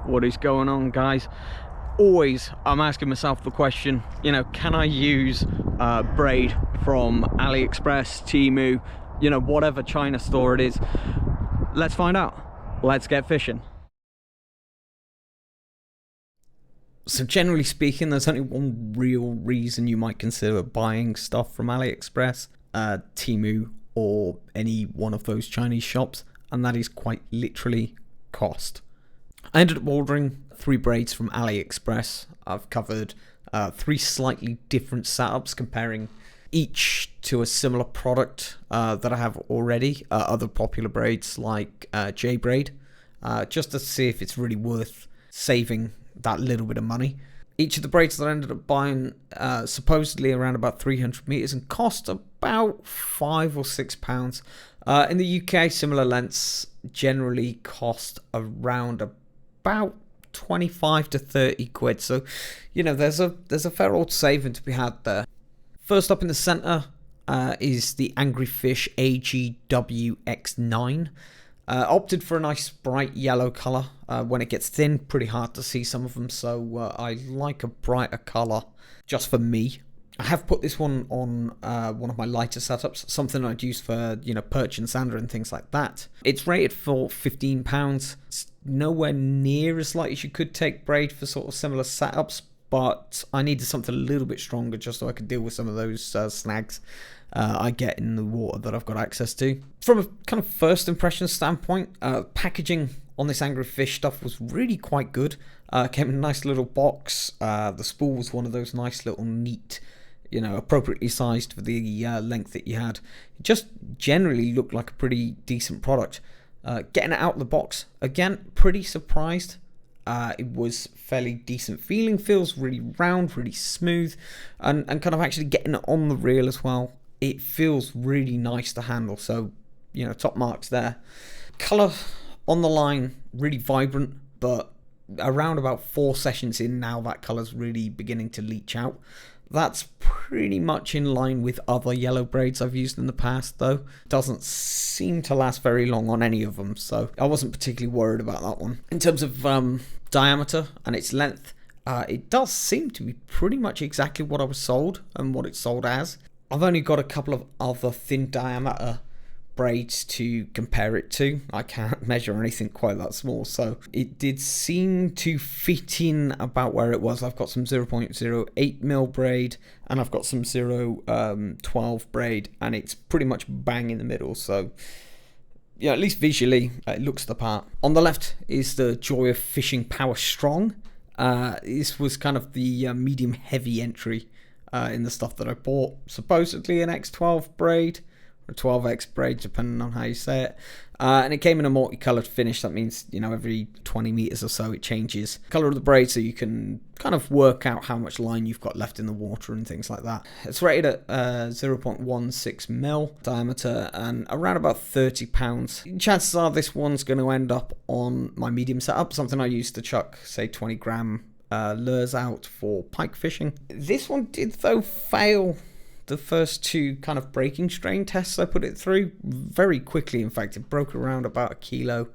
What is going on, guys? Always I'm asking myself the question, you know, can I use braid from AliExpress, Temu, you know, whatever China store it is? Let's find out. Let's get fishing. So generally speaking, there's only one real reason you might consider buying stuff from AliExpress, Temu, or any one of those Chinese shops, and that is quite literally cost. I ended up ordering 3 braids from AliExpress. I've covered 3 slightly different setups, comparing each to a similar product that I have already, other popular braids like J-braid, just to see if it's really worth saving that little bit of money. Each of the braids that I ended up buying supposedly around about 300 meters and cost about £5 or £6. In the UK, similar lengths generally cost around about 25 to 30 quid. So, you know, there's a fair old saving to be had there. First up in the center is the Angryfish X9. Opted for a nice bright yellow color. When it gets thin, pretty hard to see some of them, so I like a brighter color just for me. I have put this one on one of my lighter setups, something I'd use for, you know, perch and zander and things like that. It's rated for £15. It's nowhere near as light as you could take braid for sort of similar setups, but I needed something a little bit stronger just so I could deal with some of those snags I get in the water that I've got access to. From a kind of first impression standpoint, packaging on this Angryfish stuff was really quite good. Came in a nice little box. The spool was one of those nice little neat, you know, appropriately sized for the length that you had. It just generally looked like a pretty decent product. Getting it out of the box, again, pretty surprised. It was fairly decent feeling, feels really round, really smooth, and kind of actually getting it on the reel as well. It feels really nice to handle, so, you know, top marks there. Colour on the line, really vibrant, but around about 4 sessions in now, that colour's really beginning to leach out. That's pretty much in line with other yellow braids I've used in the past, though. Doesn't seem to last very long on any of them, so I wasn't particularly worried about that one. In terms of diameter and its length, it does seem to be pretty much exactly what I was sold and what it's sold as. I've only got a couple of other thin diameter braids to compare it to. I can't measure anything quite that small, so it did seem to fit in about where it was. I've got some 0.08mm braid and I've got some 0.12 braid, and it's pretty much bang in the middle, so yeah, at least visually it looks the part. On the left is the Joy of Fishing Power Strong. This was kind of the medium heavy entry in the stuff that I bought. Supposedly an X12 braid, or 12X braid, depending on how you say it. And it came in a multicolored finish. That means, you know, every 20 meters or so it changes the color of the braid, so you can kind of work out how much line you've got left in the water and things like that. It's rated at 0.16mm diameter and around about £30. Chances are this one's going to end up on my medium setup, something I used to chuck, say, 20 gram lures out for pike fishing. This one did, though, fail the first 2 kind of breaking strain tests I put it through very quickly. In fact, it broke around about 1 kilo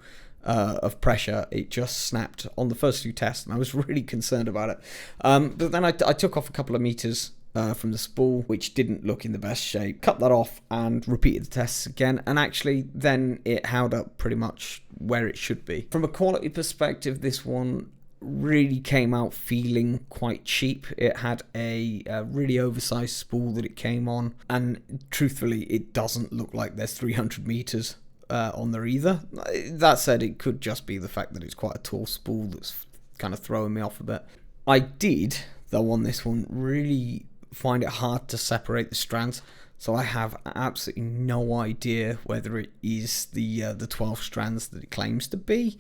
of pressure. It just snapped on the first 2 tests, and I was really concerned about it. But then I took off a couple of meters from the spool, which didn't look in the best shape. Cut that off and repeated the tests again, and actually then it held up pretty much where it should be. From a quality perspective, this one really came out feeling quite cheap. It had a really oversized spool that it came on, and truthfully it doesn't look like there's 300 meters on there either. That said, it could just be the fact that it's quite a tall spool that's kind of throwing me off a bit. I did, though, on this one really find it hard to separate the strands, so I have absolutely no idea whether it is the 12 strands that it claims to be.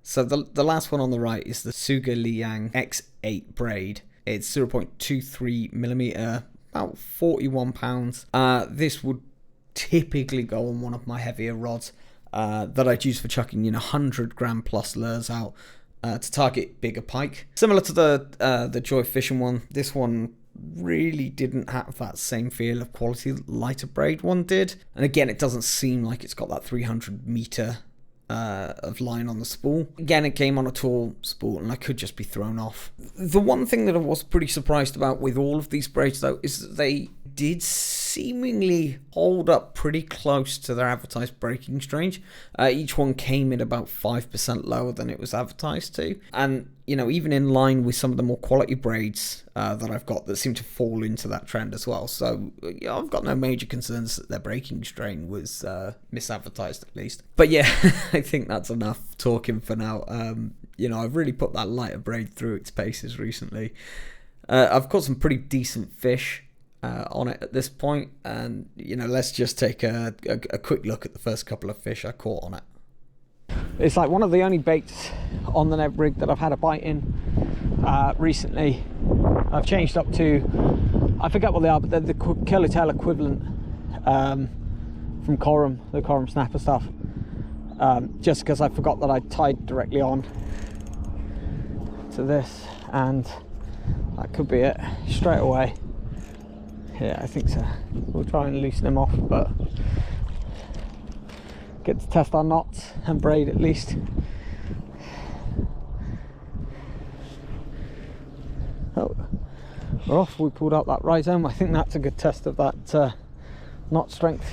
So the last one on the right is the Sugga Leang X8 braid. It's 0.23mm, about 41 pounds. This would typically go on one of my heavier rods that I'd use for chucking, you know, 100 gram plus lures out to target bigger pike. Similar to the Joy Fishing one, this one really didn't have that same feel of quality lighter braid one did. And again, it doesn't seem like it's got that 300 meter of line on the spool. Again, it came on a tall spool and I could just be thrown off. The one thing that I was pretty surprised about with all of these braids though is that they did seemingly hold up pretty close to their advertised breaking strength. Each one came in about 5% lower than it was advertised to, and you know, even in line with some of the more quality braids that I've got that seem to fall into that trend as well. So yeah, I've got no major concerns that their breaking strain was misadvertised at least. But yeah, I think that's enough talking for now. You know, I've really put that lighter braid through its paces recently. I've caught some pretty decent fish on it at this point, and you know, let's just take a quick look at the first couple of fish I caught on it. It's like one of the only baits on the Ned rig that I've had a bite in recently. I've changed up to, I forget what they are, but they're the curly tail equivalent from Coram, the Coram snapper stuff. Just because I forgot that I tied directly on to this, and that could be it straight away. Yeah, I think so. We'll try and loosen them off, but get to test our knots and braid at least. Oh, we're off. We pulled out that rhizome. I think that's a good test of that knot strength.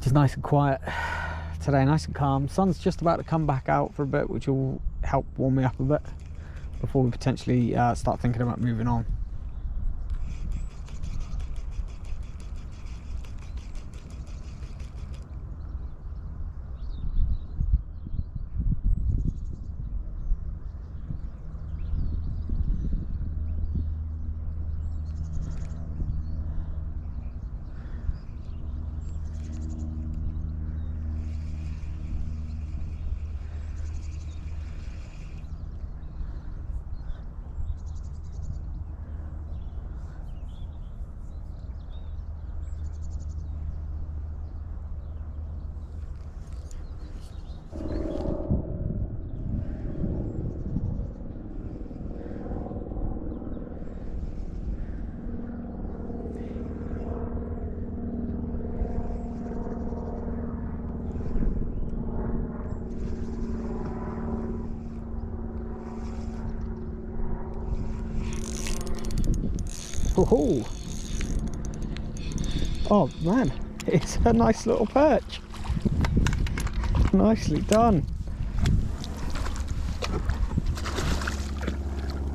Just nice and quiet today, nice and calm. Sun's just about to come back out for a bit, which will help warm me up a bit before we potentially start thinking about moving on. Oh, oh man, it's a nice little perch. Nicely done.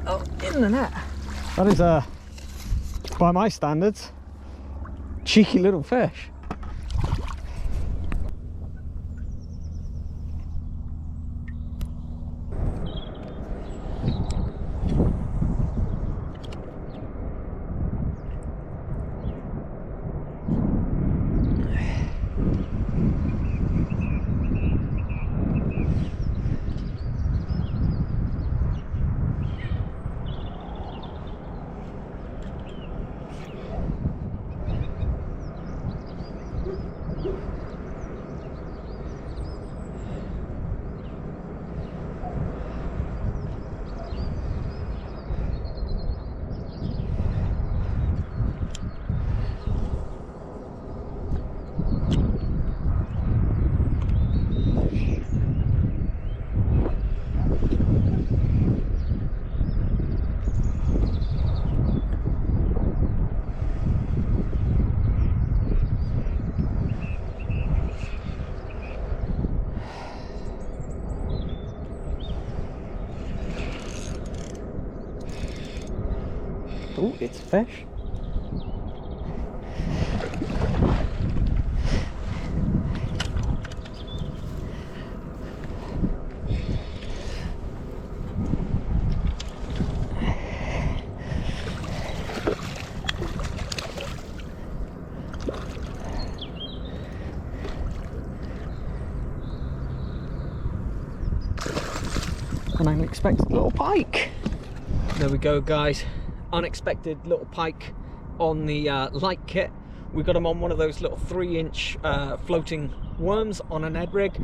Oh, in the net. That is by my standards, cheeky little fish. Oh, it's a fish. An unexpected little pike. There we go, guys. Unexpected little pike on the light kit. We got him on one of those little 3-inch floating worms on a Ned rig.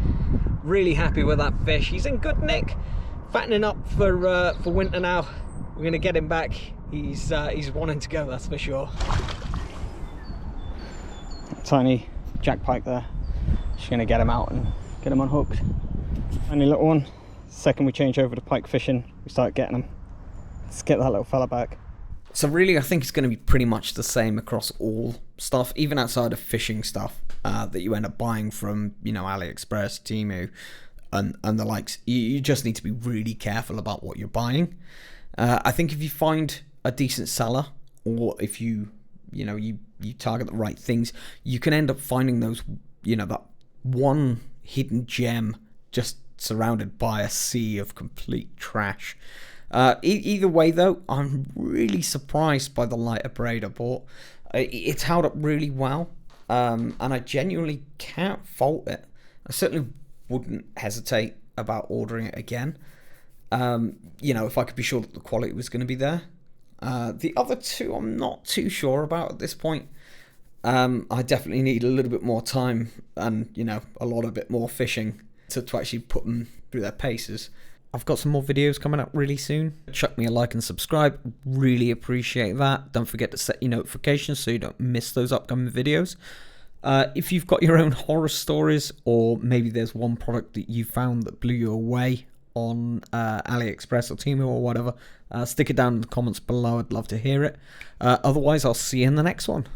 Really happy with that fish. He's in good nick, fattening up for winter now. We're gonna get him back. He's wanting to go, that's for sure. Tiny jack pike there. Just gonna get him out and get him unhooked. Tiny little one. Second we change over to pike fishing, we start getting them. Let's get that little fella back. So really, I think it's going to be pretty much the same across all stuff, even outside of fishing stuff that you end up buying from, you know, AliExpress, Temu, and the likes. You just need to be really careful about what you're buying. I think if you find a decent seller, or if you target the right things, you can end up finding those, you know, that one hidden gem just surrounded by a sea of complete trash. Either way though, I'm really surprised by the lighter braid I bought. It's held up really well, and I genuinely can't fault it. I certainly wouldn't hesitate about ordering it again, you know, if I could be sure that the quality was going to be there. The other two I'm not too sure about at this point. I definitely need a little bit more time and, you know, a lot of bit more fishing to actually put them through their paces. I've got some more videos coming up really soon. Chuck me a like and subscribe. Really appreciate that. Don't forget to set your notifications so you don't miss those upcoming videos. If you've got your own horror stories, or maybe there's one product that you found that blew you away on AliExpress or Temu or whatever, stick it down in the comments below. I'd love to hear it. Otherwise, I'll see you in the next one.